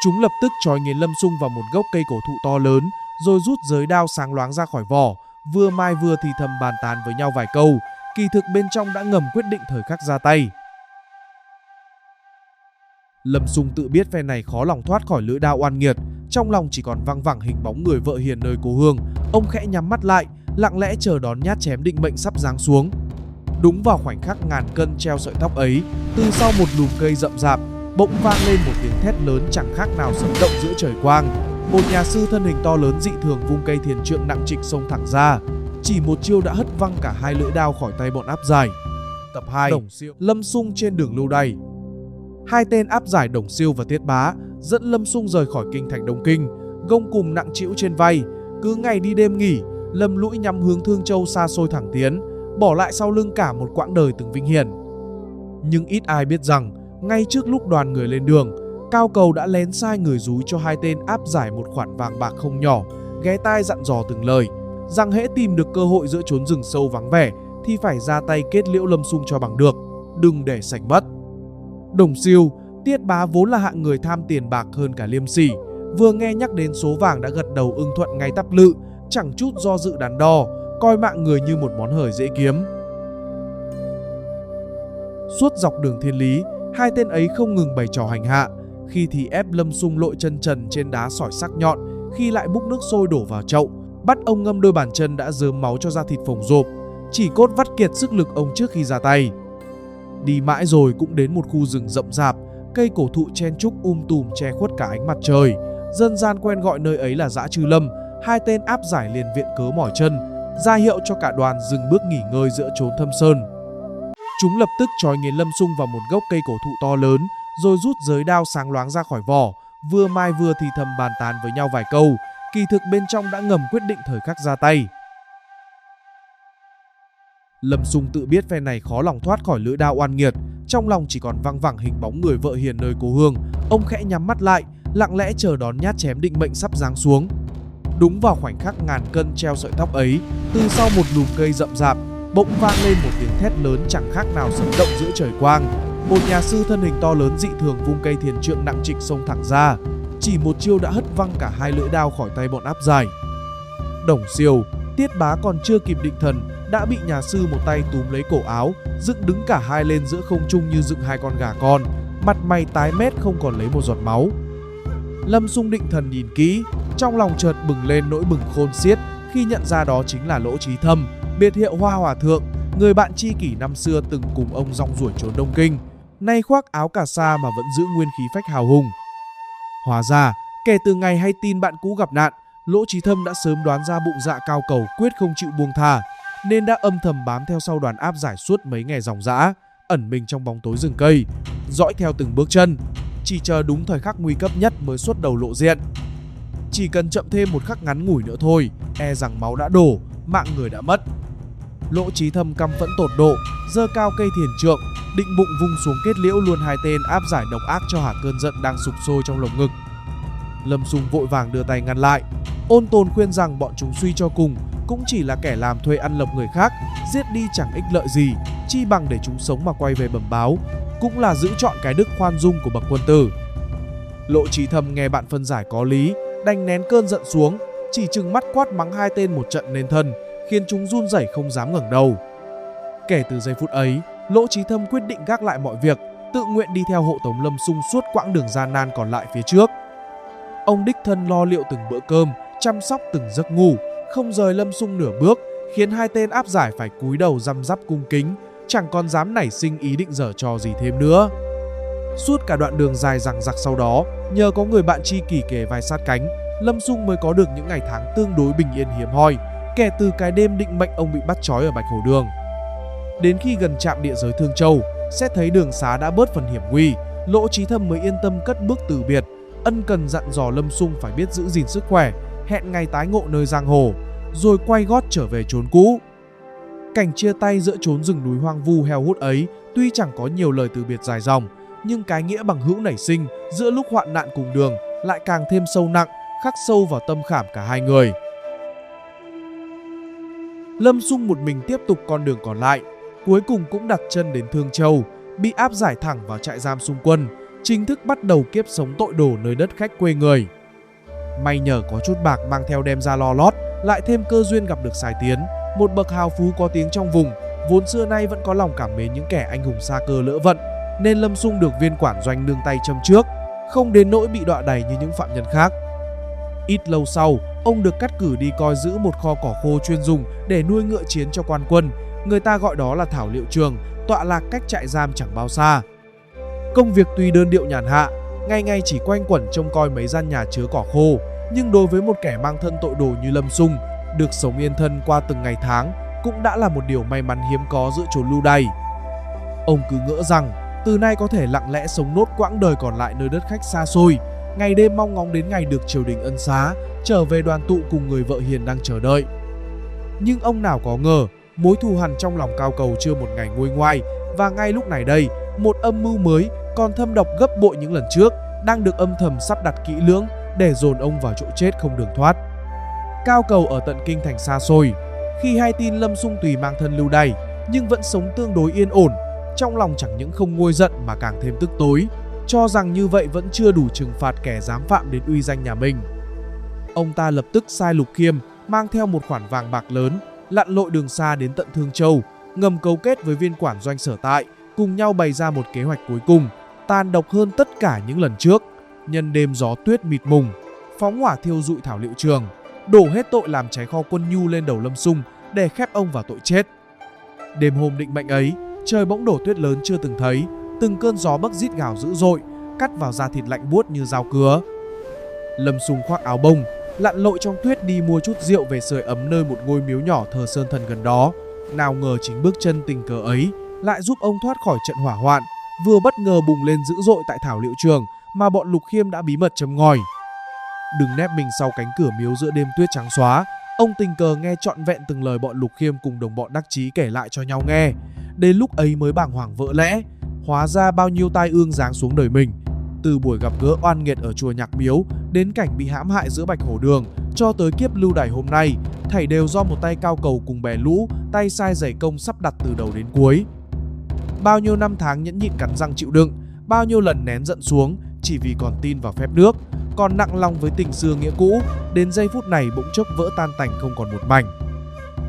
Chúng lập tức trói nghiến Lâm Xung vào một gốc cây cổ thụ to lớn, rồi rút giới đao sáng loáng ra khỏi vỏ, vừa mai vừa thì thầm bàn tán với nhau vài câu, kỳ thực bên trong đã ngầm quyết định thời khắc ra tay. Lâm Xung tự biết phe này khó lòng thoát khỏi lưỡi đao oan nghiệt, trong lòng chỉ còn văng vẳng hình bóng người vợ hiền nơi cố hương. Ông khẽ nhắm mắt lại, lặng lẽ chờ đón nhát chém định mệnh sắp giáng xuống. Đúng vào khoảnh khắc ngàn cân treo sợi tóc ấy, từ sau một lùm cây rậm rạp, bỗng vang lên một tiếng thét lớn chẳng khác nào sấm động giữa trời quang. Một nhà sư thân hình to lớn dị thường vung cây thiền trượng nặng trịch xông thẳng ra, chỉ một chiêu đã hất văng cả hai lưỡi đao khỏi tay bọn áp giải. Tập 2. Lâm Xung trên đường lưu đày. Hai tên áp giải Đồng Siêu và Tiết Bá dẫn Lâm Xung rời khỏi kinh thành Đông Kinh, gông cùm nặng trĩu trên vai, cứ ngày đi đêm nghỉ, lầm lũi nhắm hướng Thương Châu xa xôi thẳng tiến, bỏ lại sau lưng cả một quãng đời từng vinh hiển. Nhưng ít ai biết rằng, ngay trước lúc đoàn người lên đường, Cao Cầu đã lén sai người dúi cho hai tên áp giải một khoản vàng bạc không nhỏ, ghé tai dặn dò từng lời, rằng hễ tìm được cơ hội giữa chốn rừng sâu vắng vẻ thì phải ra tay kết liễu Lâm Xung cho bằng được, đừng để sạch mất. Đồng Siêu, Tiết Bá vốn là hạng người tham tiền bạc hơn cả liêm sỉ, vừa nghe nhắc đến số vàng đã gật đầu ưng thuận ngay tắp lự, chẳng chút do dự đắn đo, coi mạng người như một món hời dễ kiếm. Suốt dọc đường thiên lý, hai tên ấy không ngừng bày trò hành hạ, khi thì ép Lâm Xung lội chân trần trên đá sỏi sắc nhọn, khi lại múc nước sôi đổ vào chậu, bắt ông ngâm đôi bàn chân đã rớm máu cho da thịt phồng rộp, chỉ cốt vắt kiệt sức lực ông trước khi ra tay. Đi mãi rồi cũng đến một khu rừng rậm rạp, cây cổ thụ chen trúc tùm che khuất cả ánh mặt trời. Dân gian quen gọi nơi ấy là Dã Trư Lâm. Hai tên áp giải liền viện cớ mỏi chân, ra hiệu cho cả đoàn dừng bước nghỉ ngơi giữa chốn thâm sơn. Chúng lập tức trói nghiến Lâm Xung vào một gốc cây cổ thụ to lớn, rồi rút giới đao sáng loáng ra khỏi vỏ, vừa mai vừa thì thầm bàn tán với nhau vài câu, kỳ thực bên trong đã ngầm quyết định thời khắc ra tay. Lâm Xung tự biết phe này khó lòng thoát khỏi lưỡi đao oan nghiệt, trong lòng chỉ còn văng vẳng hình bóng người vợ hiền nơi cố hương. Ông khẽ nhắm mắt lại, lặng lẽ chờ đón nhát chém định mệnh sắp giáng xuống. Đúng vào khoảnh khắc ngàn cân treo sợi tóc ấy, từ sau một lùm cây rậm rạp, bỗng vang lên một tiếng thét lớn chẳng khác nào sấm động giữa trời quang. Một nhà sư thân hình to lớn dị thường vung cây thiền trượng nặng trịch xông thẳng ra, chỉ một chiêu đã hất văng cả hai lưỡi đao khỏi tay bọn áp giải. Đồng Siêu, Tiết Bá còn chưa kịp định thần đã bị nhà sư một tay túm lấy cổ áo, dựng đứng cả hai lên giữa không trung như dựng hai con gà con, mặt mày tái mét không còn lấy một giọt máu. Lâm Xung định thần nhìn kỹ, trong lòng chợt bừng lên nỗi bừng khôn xiết khi nhận ra đó chính là Lỗ Trí Thâm, biệt hiệu Hoa Hòa Thượng, người bạn tri kỷ năm xưa từng cùng ông rong ruổi trốn Đông Kinh, nay khoác áo cà sa mà vẫn giữ nguyên khí phách hào hùng. Hóa ra, kể từ ngày hay tin bạn cũ gặp nạn, Lỗ Trí Thâm đã sớm đoán ra bụng dạ Cao Cầu quyết không chịu buông tha, nên đã âm thầm bám theo sau đoàn áp giải suốt mấy ngày ròng rã, ẩn mình trong bóng tối rừng cây, dõi theo từng bước chân, chỉ chờ đúng thời khắc nguy cấp nhất mới xuất đầu lộ diện. Chỉ cần chậm thêm một khắc ngắn ngủi nữa thôi, e rằng máu đã đổ, mạng người đã mất. Lỗ Trí Thâm căm phẫn tột độ, giơ cao cây thiền trượng, định bụng vung xuống kết liễu luôn hai tên áp giải độc ác cho hả cơn giận đang sục sôi trong lồng ngực. Lâm Xung vội vàng đưa tay ngăn lại, ôn tồn khuyên rằng bọn chúng suy cho cùng cũng chỉ là kẻ làm thuê ăn lộc người khác, giết đi chẳng ích lợi gì, chi bằng để chúng sống mà quay về bẩm báo, cũng là giữ trọn cái đức khoan dung của bậc quân tử. Lỗ Trí Thâm nghe bạn phân giải có lý, đành nén cơn giận xuống, chỉ trừng mắt quát mắng hai tên một trận nên thân, khiến chúng run rẩy không dám ngẩng đầu. Kể từ giây phút ấy, Lỗ Trí Thâm quyết định gác lại mọi việc, tự nguyện đi theo hộ tống Lâm Xung suốt quãng đường gian nan còn lại phía trước. Ông đích thân lo liệu từng bữa cơm, chăm sóc từng giấc ngủ, không rời Lâm Xung nửa bước, khiến hai tên áp giải phải cúi đầu răm rắp cung kính, chẳng còn dám nảy sinh ý định giở trò gì thêm nữa. Suốt cả đoạn đường dài dằng dặc sau đó, nhờ có người bạn tri kỷ kề vai sát cánh, Lâm Xung mới có được những ngày tháng tương đối bình yên hiếm hoi, kể từ cái đêm định mệnh ông bị bắt trói ở Bạch Hổ Đường. Đến khi gần trạm địa giới Thương Châu, xét thấy đường xá đã bớt phần hiểm nguy, Lỗ Trí Thâm mới yên tâm cất bước từ biệt, ân cần dặn dò Lâm Xung phải biết giữ gìn sức khỏe, hẹn ngày tái ngộ nơi giang hồ, rồi quay gót trở về chốn cũ. Cảnh chia tay giữa chốn rừng núi hoang vu heo hút ấy tuy chẳng có nhiều lời từ biệt dài dòng, nhưng cái nghĩa bằng hữu nảy sinh giữa lúc hoạn nạn cùng đường lại càng thêm sâu nặng, khắc sâu vào tâm khảm cả hai người. Lâm Xung một mình tiếp tục con đường còn lại, cuối cùng cũng đặt chân đến Thương Châu, bị áp giải thẳng vào trại giam Xung quân, chính thức bắt đầu kiếp sống tội đồ nơi đất khách quê người. May nhờ có chút bạc mang theo đem ra lo lót, lại thêm cơ duyên gặp được Sài Tiến, một bậc hào phú có tiếng trong vùng, vốn xưa nay vẫn có lòng cảm mến những kẻ anh hùng xa cơ lỡ vận, nên Lâm Xung được viên quản doanh nương tay châm trước, không đến nỗi bị đọa đầy như những phạm nhân khác. Ít lâu sau, ông được cắt cử đi coi giữ một kho cỏ khô chuyên dùng để nuôi ngựa chiến cho quan quân, người ta gọi đó là Thảo Liệu Trường, tọa lạc cách trại giam chẳng bao xa. Công việc tuy đơn điệu nhàn hạ, ngày ngày chỉ quanh quẩn trông coi mấy gian nhà chứa cỏ khô, nhưng đối với một kẻ mang thân tội đồ như Lâm Xung, được sống yên thân qua từng ngày tháng cũng đã là một điều may mắn hiếm có giữa chốn lưu đày. Ông cứ ngỡ rằng từ nay có thể lặng lẽ sống nốt quãng đời còn lại nơi đất khách xa xôi, ngày đêm mong ngóng đến ngày được triều đình ân xá, trở về đoàn tụ cùng người vợ hiền đang chờ đợi. Nhưng ông nào có ngờ, mối thù hằn trong lòng Cao Cầu chưa một ngày nguôi ngoai, và ngay lúc này đây, một âm mưu mới còn thâm độc gấp bội những lần trước đang được âm thầm sắp đặt kỹ lưỡng để dồn ông vào chỗ chết không đường thoát. Cao Cầu ở tận kinh thành xa xôi, khi hay tin Lâm Xung tùy mang thân lưu đày nhưng vẫn sống tương đối yên ổn, trong lòng chẳng những không nguôi giận mà càng thêm tức tối, cho rằng như vậy vẫn chưa đủ trừng phạt kẻ dám phạm đến uy danh nhà mình. Ông ta lập tức sai Lục Khiêm mang theo một khoản vàng bạc lớn, lặn lội đường xa đến tận Thương Châu, ngầm cấu kết với viên quản doanh sở tại, cùng nhau bày ra một kế hoạch cuối cùng, tàn độc hơn tất cả những lần trước. Nhân đêm gió tuyết mịt mùng, phóng hỏa thiêu rụi Thảo Liệu Trường, đổ hết tội làm cháy kho quân nhu lên đầu Lâm Xung để khép ông vào tội chết. Đêm hôm định mệnh ấy, trời bỗng đổ tuyết lớn chưa từng thấy, từng cơn gió bấc rít gào dữ dội, cắt vào da thịt lạnh buốt như dao cứa. Lâm Xung khoác áo bông, lặn lội trong tuyết đi mua chút rượu về sưởi ấm nơi một ngôi miếu nhỏ thờ sơn thần gần đó. Nào ngờ chính bước chân tình cờ ấy lại giúp ông thoát khỏi trận hỏa hoạn vừa bất ngờ bùng lên dữ dội tại Thảo Liệu Trường mà bọn Lục Khiêm đã bí mật châm ngòi. Đứng nép mình sau cánh cửa miếu giữa đêm tuyết trắng xóa, ông tình cờ nghe trọn vẹn từng lời bọn Lục Khiêm cùng đồng bọn đắc chí kể lại cho nhau nghe. Đến lúc ấy mới bàng hoàng vỡ lẽ, hóa ra bao nhiêu tai ương giáng xuống đời mình. Từ buổi gặp gỡ oan nghiệt ở chùa Nhạc Miếu đến cảnh bị hãm hại giữa Bạch Hổ Đường, cho tới kiếp lưu đày hôm nay, thảy đều do một tay Cao Cầu cùng bè lũ tay sai dày công sắp đặt từ đầu đến cuối. Bao nhiêu năm tháng nhẫn nhịn cắn răng chịu đựng, bao nhiêu lần nén giận xuống chỉ vì còn tin vào phép nước, còn nặng lòng với tình xưa nghĩa cũ, đến giây phút này bỗng chốc vỡ tan tành không còn một mảnh.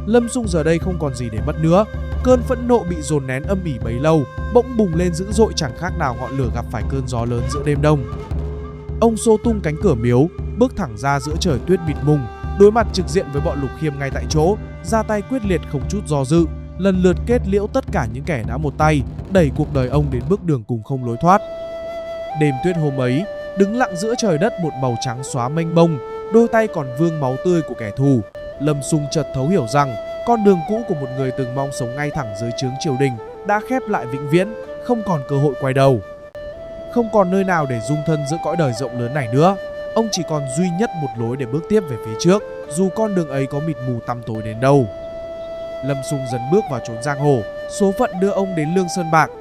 Lâm Xung giờ đây không còn gì để mất nữa, cơn phẫn nộ bị dồn nén âm ỉ bấy lâu bỗng bùng lên dữ dội, chẳng khác nào ngọn lửa gặp phải cơn gió lớn giữa đêm đông. Ông xô tung cánh cửa miếu, bước thẳng ra giữa trời tuyết mịt mùng, đối mặt trực diện với bọn Lục Khiêm ngay tại chỗ, ra tay quyết liệt không chút do dự, lần lượt kết liễu tất cả những kẻ đã một tay đẩy cuộc đời ông đến bước đường cùng không lối thoát. Đêm tuyết hôm ấy, đứng lặng giữa trời đất một màu trắng xóa mênh mông, đôi tay còn vương máu tươi của kẻ thù, Lâm Xung chợt thấu hiểu rằng con đường cũ của một người từng mong sống ngay thẳng dưới trướng triều đình đã khép lại vĩnh viễn, không còn cơ hội quay đầu. Không còn nơi nào để dung thân giữa cõi đời rộng lớn này nữa, ông chỉ còn duy nhất một lối để bước tiếp về phía trước, dù con đường ấy có mịt mù tăm tối đến đâu. Lâm Xung dần bước vào chốn giang hồ, số phận đưa ông đến Lương Sơn Bạc,